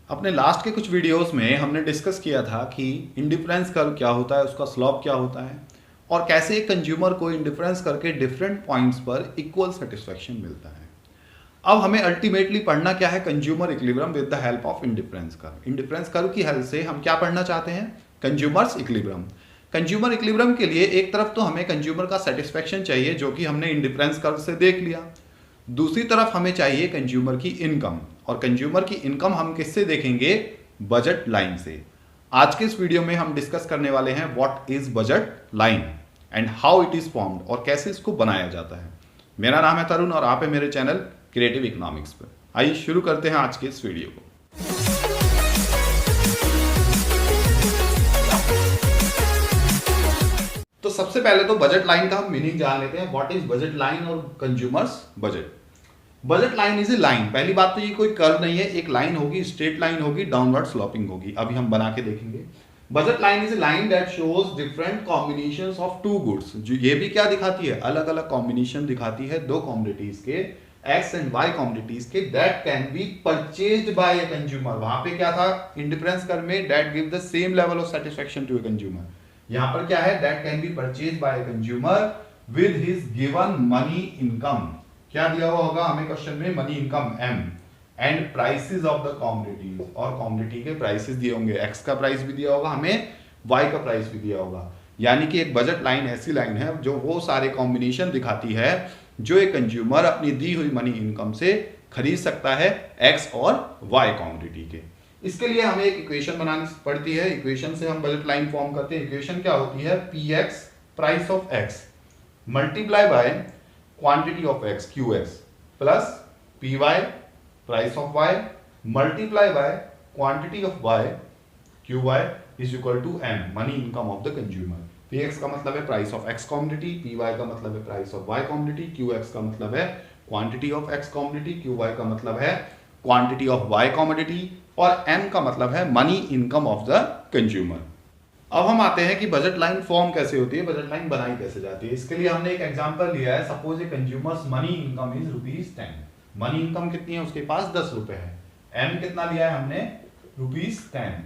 अपने लास्ट के कुछ वीडियोस में हमने डिस्कस किया था कि इंडिफरेंस कर्व क्या होता है, उसका स्लोप क्या होता है और कैसे एक कंज्यूमर को इंडिफरेंस करके डिफरेंट पॉइंट्स पर इक्वल सेटिस्फेक्शन मिलता है। अब हमें अल्टीमेटली पढ़ना क्या है, consumer equilibrium with the help of indifference curve. Indifference curve की हेल्प से हम क्या पढ़ना चाहते हैं, कंज्यूमर्स इक्विलिब्रियम। कंज्यूमर इक्विलिब्रियम के लिए एक तरफ तो हमें कंज्यूमर का सेटिस्फेक्शन चाहिए जो कि हमने इंडिफरेंस कर्व से देख लिया, दूसरी तरफ हमें चाहिए कंज्यूमर की इनकम, और कंज्यूमर की इनकम हम किससे देखेंगे, बजट लाइन से। आज के इस वीडियो में हम डिस्कस करने वाले हैं what is budget line and how it is formed, और कैसे इसको बनाया जाता है। मेरा नाम है तरुण और आप है मेरे चैनल क्रिएटिव इकोनॉमिक्स पर। आइए शुरू करते हैं आज के इस वीडियो को। तो सबसे पहले तो बजट लाइन का हम मीनिंग जान लेते हैं। व्हाट इज बजट लाइन और consumers budget. Budget line is a line. पहली बात तो ये कोई कर्व नहीं है, एक लाइन होगी, स्ट्रेट लाइन होगी, डाउनवर्ड स्लोपिंग होगी। अभी हम बना के देखेंगे। Budget line is a line that shows different combinations of two goods. जो ये भी क्या दिखाती है, अलग अलग कॉम्बिनेशन दिखाती है दो कॉमोडिटीज के, एक्स एंड वाई कॉमोडिटीज के, that can be purchased by a consumer. वहां पे क्या था इंडिफरेंस कर्व में, that give the same level of satisfaction to a consumer. यहां पर क्या है, that can be purchased by a consumer with his given money income. क्या दिया हुआ होगा हमें क्वेश्चन में, money income M and prices of the commodities, और कॉमोडिटी के प्राइसेस दिए होंगे, एक्स का प्राइस भी दिया होगा हमें, वाई का प्राइस भी दिया होगा। यानी कि एक बजट लाइन ऐसी लाइन है जो वो सारे कॉम्बिनेशन दिखाती है जो एक कंज्यूमर अपनी दी हुई मनी इनकम से खरीद सकता है एक्स और वाई कॉमोडिटी के। इसके लिए हमें एक इक्वेशन बनानी पड़ती है। इक्वेशन से हम बजट लाइन फॉर्म करते हैं। इक्वेशन क्या होती है, P X price of X multiply by quantity of X Q X plus P Y price of Y multiply by quantity of Y Q Y is equal to M, money income of the consumer. P X का मतलब है price of X commodity, P Y का मतलब है price of Y commodity, Q X का मतलब है quantity of X commodity, Q Y का मतलब है क्वांटिटी ऑफ वाई कॉमोडिटी, और एम का मतलब है money income of the consumer. अब हम आते हैं कि बजट लाइन फॉर्म कैसे होती है, बजट लाइन बनाई कैसे जाती है। इसके लिए हमने एक एग्जांपल लिया है। Suppose A consumers money income is ₹10। Money income कितनी है, उसके पास 10 रुपए है। एम कितना लिया है हमने, ₹10।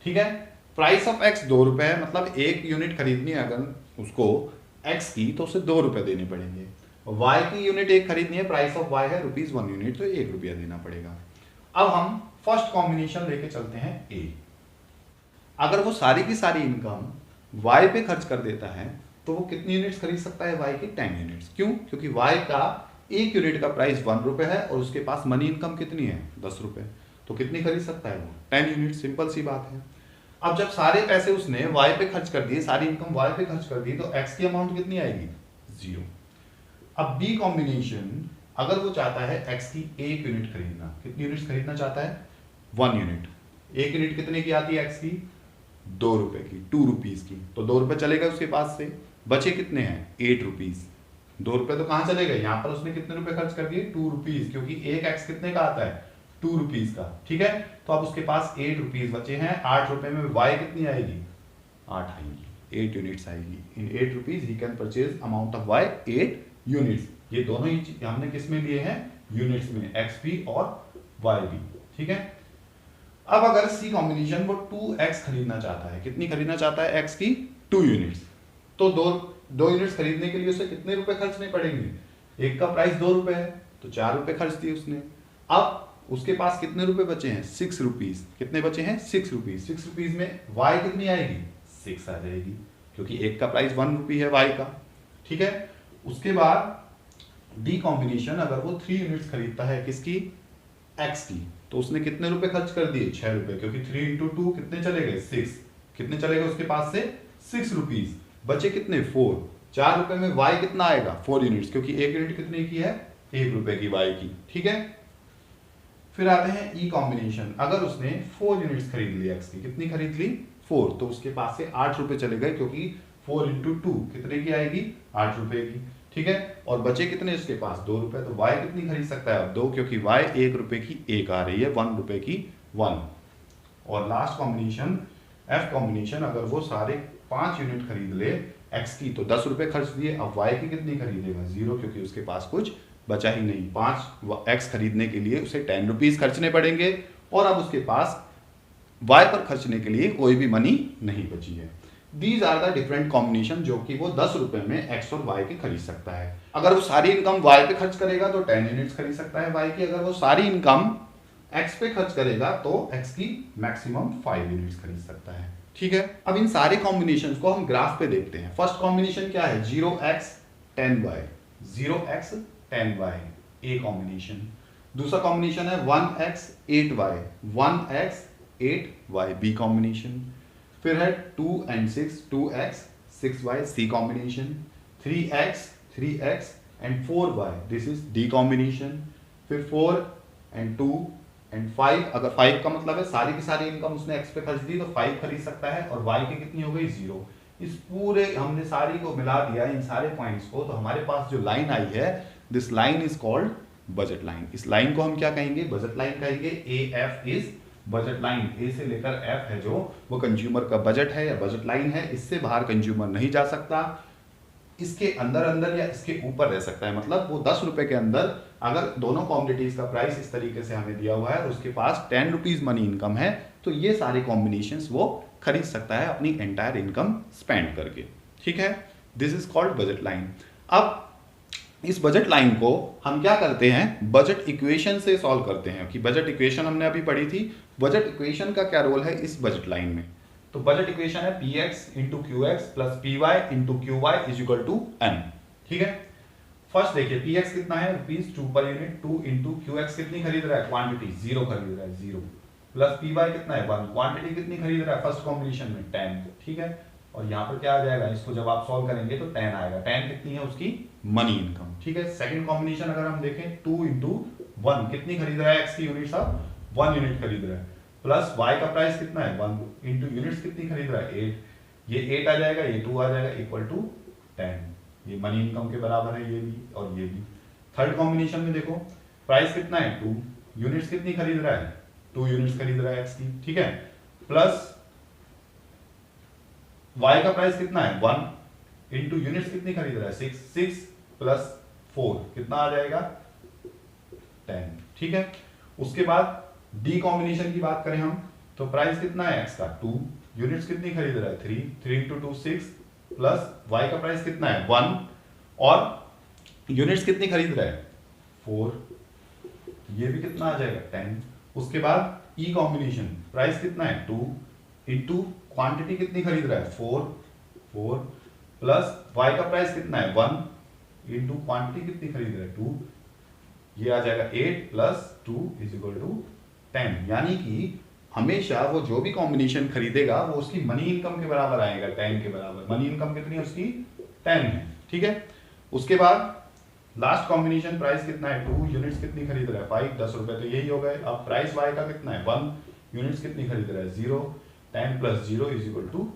ठीक है। प्राइस ऑफ एक्स 2 रुपए है, मतलब एक यूनिट खरीदनी है अगर उसको एक्स की तो उसे 2 रुपए देने पड़ेंगे। वाई की यूनिट एक खरीदनी है, प्राइस ऑफ वाई है ₹1 यूनिट, तो 1 रुपया देना पड़ेगा। अब हम फर्स्ट कॉम्बिनेशन लेके चलते हैं ए। अगर वो सारी की सारी इनकम y पे खर्च कर देता है तो वो कितनी यूनिट्स खरीद सकता है, y की 10 यूनिट्स। क्यों, क्योंकि y का एक यूनिट का प्राइस 1 रुपए है और उसके पास मनी इनकम कितनी है, 10 रुपए, तो कितनी खरीद सकता है वो, 10 यूनिट। सिंपल सी बात है। अब जब सारे पैसे उसने y पे खर्च कर दिए, सारी इनकम y पे खर्च कर दी, तो x की अमाउंट कितनी आएगी, 0। अब बी कॉम्बिनेशन, अगर वो चाहता है x की एक यूनिट खरीदना, कितनी यूनिट खरीदना चाहता है, 1 यूनिट। एक यूनिट कितने की आती है x की, 2 रुपए की, 2 रुपीज की, तो 2 रुपए चले गए उसके पास से, बचे कितने हैं, 8 रुपीज। 2 रुपए तो कहां चले गए, यहां पर उसने कितने रुपए खर्च कर दिए, 2 रुपीज, क्योंकि एक एक्स कितने का आता है, 2 रुपीज का। ठीक है, तो अब उसके पास 8 रुपीज बचे हैं। 8 रुपए में वाई कितनी आएगी, 8 आएगी, 8 यूनिट्स आएगी। In 8 rupees he can purchase amount of Y 8 units. ये दोनों ही हमने किस में लिए हैं, यूनिट्स में, एक्स भी और वाई भी। ठीक है। अब अगर सी कॉम्बिनेशन वो 2x खरीदना चाहता है, कितनी खरीदना चाहता है, x की 2 यूनिट्स, तो दो यूनिट्स खरीदने के लिए उसे कितने रुपए खर्चने पड़ेंगे, एक का प्राइस 2 रुपए है तो 4 रुपए खर्च दिए उसने। अब उसके पास कितने रुपए बचे हैं, 6 रुपीज। कितने बचे हैं, 6 रुपीज। 6 रुपीज में y कितनी आएगी, 6 आ जाएगी, क्योंकि एक का प्राइस 1 रुपी है y का। ठीक है। उसके बाद डी कॉम्बिनेशन, अगर वो 3 यूनिट्स खरीदता है किसकी, x की, तो उसने कितने रुपए खर्च कर दिए, 6 रुपए, क्योंकि 3 इंटू 2 कितने चले गए, 6। कितने चले गए उसके पास से, 6 रुपीज। बचे कितने, 4। 4 रुपए में y कितना आएगा, 4 यूनिट्स, क्योंकि एक यूनिट कितने की है, 1 रुपए की y की। ठीक है। फिर आते हैं ई कॉम्बिनेशन। अगर उसने 4 यूनिट्स खरीद ली x की, कितनी खरीद ली, 4, तो उसके पास से 8 रुपए चले गए, क्योंकि 4 इंटू 2 कितने की आएगी, 8 रुपए की। ठीक है। और बचे कितने उसके पास, 2 रुपए, तो y कितनी खरीद सकता है, अब 2, क्योंकि y 1 रुपए की 1 आ रही है, 1 रुपए की 1। और लास्ट कॉम्बिनेशन एफ कॉम्बिनेशन, अगर वो सारे 5 यूनिट खरीद ले x की, तो 10 रुपए खर्च दिए, अब y की कितनी खरीदेगा, 0, क्योंकि उसके पास कुछ बचा ही नहीं। 5 x खरीदने के लिए उसे 10 रुपीज खर्चने पड़ेंगे, और अब उसके पास वाई पर खर्चने के लिए कोई भी मनी नहीं बची है। These are the different combination जो कि वो 10 रुपए में एक्स और वाई के खरीद सकता है। अगर वो सारी इनकम वाई पे खर्च करेगा तो 10 यूनिट्स खरीद सकता है वाई की। अगर वो सारी इनकम एक्स पे खर्च करेगा तो एक्स की मैक्सिमम 5 यूनिट्स खरीद सकता है। ठीक है, अब इन सारे कॉम्बिनेशन को हम ग्राफ पे देखते हैं। फर्स्ट कॉम्बिनेशन क्या है, 0x 10y, 0x 10y a combination. दूसरा कॉम्बिनेशन है 1x 8y, 1x 8y B combination. फिर है 2 and 6, 2x 6y C combination. 3x 3x and 4y this is D combination. फिर 4 and 2 and 5, अगर 5 का मतलब है सारी की सारी इनकम उसने x पे खर्च दी तो 5 खरीद सकता है, और y की कितनी हो गई 0। इस पूरे हमने सारी को मिला दिया इन सारे पॉइंट्स को, तो हमारे पास जो लाइन आई है this line is called budget line. इस लाइन को हम क्या कहेंगे, बजट लाइन कहेंगे। AF इज बजट लाइन, ए से लेकर एफ है जो वो कंज्यूमर का बजट है या बजट लाइन है। इससे बाहर कंज्यूमर नहीं जा सकता, इसके अंदर अंदर या इसके ऊपर रह सकता है। मतलब वो 10 रुपए के अंदर अगर दोनों कॉमोडिटीज का प्राइस इस तरीके से हमें दिया हुआ है और उसके पास 10 रुपीज मनी इनकम है, तो ये सारे कॉम्बिनेशंस वो खरीद सकता है अपनी एंटायर इनकम स्पेंड करके। ठीक है, this is called budget line. अब इस बजट लाइन को हम क्या करते हैं, बजट इक्वेशन से सॉल्व करते हैं कि बजट इक्वेशन हमने अभी पढ़ी थी। बजट इक्वेशन का क्या रोल है इस बजट लाइन में, तो बजट इक्वेशन है px into Q X plus P Y into Q Y is equal to N. ठीक है, फर्स्ट देखिए px कितना है ₹2 per unit, 2 into Q x कितनी खरीद रहा है, क्वांटिटी 0 खरीद रहा है 0, प्लस पी वाई कितना है 1, क्वांटिटी कितनी खरीद रहा है फर्स्ट कॉम्बिनेशन में 10। ठीक है, और यहाँ पर क्या आ जाएगा, इसको जब आप सॉल्व करेंगे तो 10 आएगा। 10 कितनी है उसकी मनी इनकम। ठीक है, सेकंड कॉम्बिनेशन अगर हम देखें 2 इंटू 1 कितनी खरीद रहा है एक्स की यूनिट, साहब 1 यूनिट खरीद रहा है, प्लस y का प्राइस कितना है 1 इंटू यूनिट्स कितनी खरीद रहा है 8, ये 8 आ जाएगा, ये 2 आ जाएगा, इक्वल टू 10। ये मनी इनकम के बराबर है, ये भी और ये भी। थर्ड कॉम्बिनेशन में देखो प्राइस कितना है 2, यूनिट्स कितनी खरीद रहा है 2 यूनिट्स खरीद रहा है एक्स की। ठीक है, प्लस y का प्राइस कितना है 1 इंटू यूनिट्स कितनी खरीद रहा है 6, 6 प्लस 4 कितना आ जाएगा 10। ठीक है, उसके बाद डी कॉम्बिनेशन की बात करें हम तो प्राइस कितना है एक्स का 2, यूनिट्स कितनी खरीद रहा है 3, 3 इंटू 2 6, प्लस y का प्राइस कितना है 1 और यूनिट्स कितनी खरीद रहा है 4, ये भी कितना आ जाएगा 10। उसके बाद ई कॉम्बिनेशन प्राइस कितना है 2 इंटू क्वांटिटी कितनी खरीद रहा है 4 प्लस y का प्राइस कितना है 1 इंटू क्वांटिटी कितनी खरीद रहा है 2, ये आ जाएगा 8 प्लस 2 इज इक्वल टू 10। यानी कि हमेशा वो जो भी कॉम्बिनेशन खरीदेगा वो उसकी मनी इनकम के बराबर आएगा, 10 के बराबर। मनी इनकम कितनी है उसकी 10 है। ठीक है, उसके बाद लास्ट कॉम्बिनेशन प्राइस कितना है 2, यूनिट्स कितनी खरीद रहा है 5, 10 रुपए तो यही हो गए। अब प्राइस y का कितना है 1, यूनिट्स कितनी खरीद रहा है 0, 10 प्लस 0 इज इक्वल टू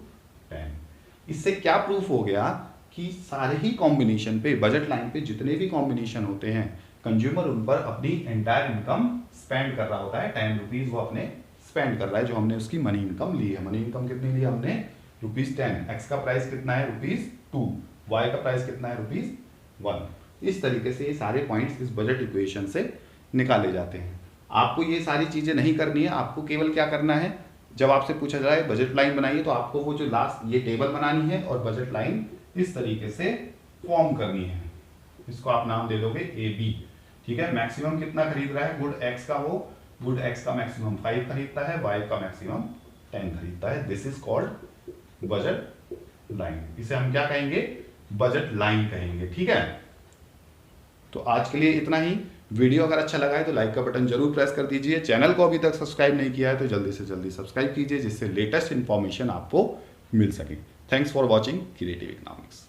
10। इससे क्या प्रूफ हो गया कि सारे ही कॉम्बिनेशन पे, बजट लाइन पे जितने भी कॉम्बिनेशन होते हैं, कंज्यूमर उन पर अपनी एंटायर इनकम स्पेंड कर रहा होता है। 10 रुपीज वो अपने स्पेंड कर रहा है जो हमने उसकी मनी इनकम ली है। मनी इनकम कितनी ली हमने ₹10, एक्स का प्राइस कितना है ₹2, वाई का प्राइस कितना है ₹1। इस तरीके से ये सारे पॉइंट्स इस बजट इक्वेशन से निकाले जाते हैं। आपको ये सारी चीजें नहीं करनी है, आपको केवल क्या करना है, जब आपसे पूछा जाए बजट लाइन बनाइए तो आपको वो जो लास्ट ये टेबल बनानी है और बजट लाइन इस तरीके से फॉर्म करनी है। इसको आप नाम दे दोगे AB। ठीक है, मैक्सिमम कितना खरीद रहा है गुड एक्स का, वो गुड एक्स का मैक्सिमम 5 खरीदता है, वाई का मैक्सिमम 10 खरीदता है। This is called budget line. इसे हम क्या कहेंगे, बजट लाइन कहेंगे। ठीक है, तो आज के लिए इतना ही। वीडियो अगर अच्छा लगा है तो लाइक का बटन जरूर प्रेस कर दीजिए। चैनल को अभी तक सब्सक्राइब नहीं किया है तो जल्दी से जल्दी सब्सक्राइब कीजिए जिससे लेटेस्ट इंफॉर्मेशन आपको मिल सके। Thanks for watching creative economics.